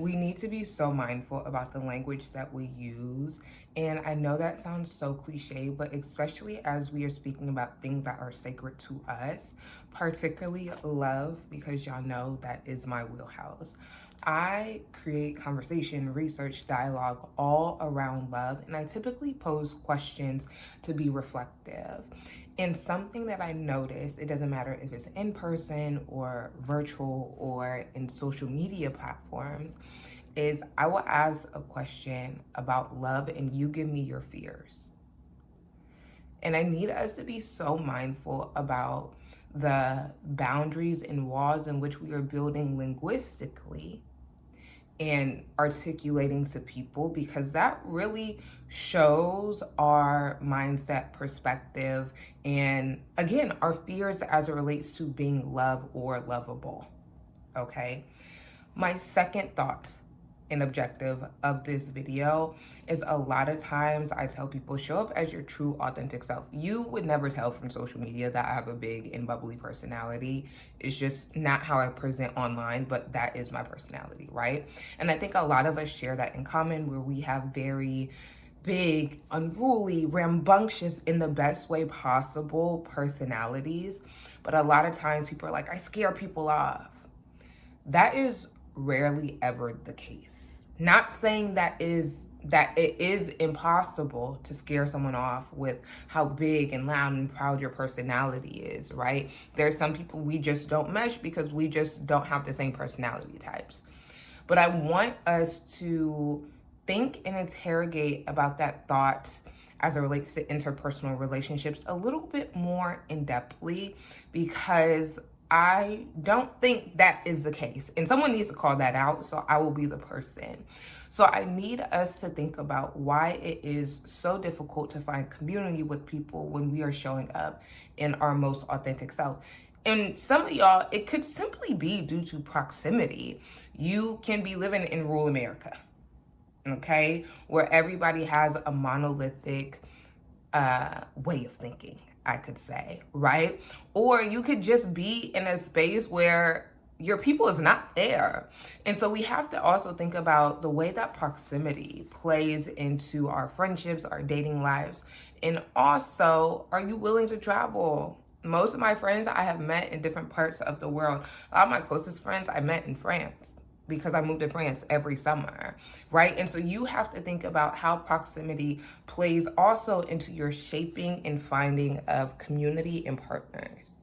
We need to be so mindful about the language that we use. And I know that sounds so cliche, but especially as we are speaking about things that are sacred to us, particularly love, because y'all know that is my wheelhouse. I create conversation, research, dialogue all around love, and I typically pose questions to be reflective. And something that I notice, it doesn't matter if it's in person or virtual or in social media platforms, is I will ask a question about love and you give me your fears. And I need us to be so mindful about the boundaries and walls in which we are building linguistically and articulating to people, because that really shows our mindset, perspective, and again, our fears as it relates to being loved or lovable. Okay. My second thought and objective of this video is, a lot of times I tell people, show up as your true authentic self. You would never tell from social media that I have a big and bubbly personality. It's just not how I present online, but that is my personality, right? And I think a lot of us share that in common, where we have very big, unruly, rambunctious, in the best way possible personalities. But a lot of times people are like, I scare people off. That is rarely ever the case. Not saying that it is impossible to scare someone off with how big and loud and proud your personality is, right? There's some people we just don't mesh because we just don't have the same personality types. But I want us to think and interrogate about that thought as it relates to interpersonal relationships a little bit more in depthly, because I don't think that is the case. And someone needs to call that out, so I will be the person. So I need us to think about why it is so difficult to find community with people when we are showing up in our most authentic self. And some of y'all, it could simply be due to proximity. You can be living in rural America, okay, where everybody has a monolithic way of thinking, I could say, right? Or you could just be in a space where your people is not there. And so we have to also think about the way that proximity plays into our friendships, our dating lives, and also, are you willing to travel? Most of my friends I have met in different parts of the world. A lot of my closest friends I met in France, because I moved to France every summer, right? And so you have to think about how proximity plays also into your shaping and finding of community and partners.